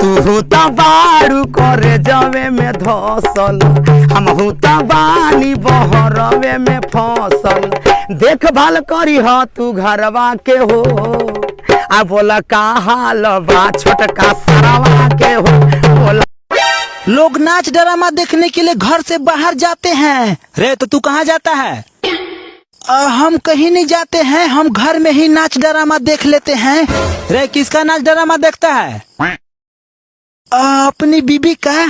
तू तो बारू करे जवे में धसल, हमहू तो बानी बहरवे में फसल। देखभाल करी ह तू घरवा के हो, आ बोला का हाल बा छोटका सरवा के हो। बोला लोग नाच ड्रामा देखने के लिए घर से बाहर जाते हैं। रे तो तू कहाँ जाता है? हम कहीं नहीं जाते हैं, हम घर में ही नाच ड्रामा देख लेते हैं। रे किसका नाच ड्रामा देखता है? अपनी बीबी का।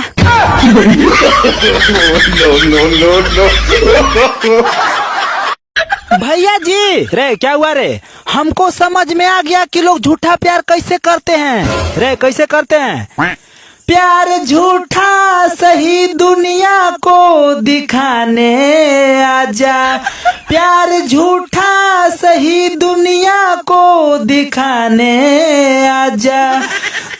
भैया जी। रे क्या हुआ रे? हमको समझ में आ गया कि लोग झूठा प्यार कैसे करते हैं। रे कैसे करते हैं? प्यार झूठा सही दुनिया को दिखाने आजा, प्यार झूठा सही दुनिया को दिखाने आजा,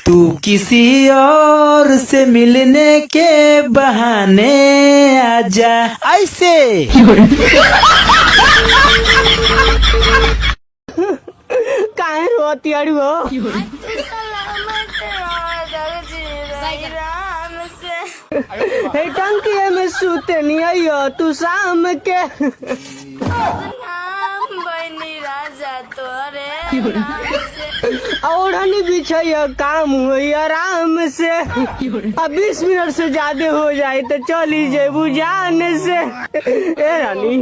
तू किसी और से मिलने के बहाने आजा। ऐसे काहे रोती अड़ी हो? हे टंकी में सूते नहीं आइयो तू शाम के। ओढ़नी बिछाइयो काम हुई आराम से। अब 20 मिनट से ज्यादा हो जाए तो चली जेबू जान से। ए रानी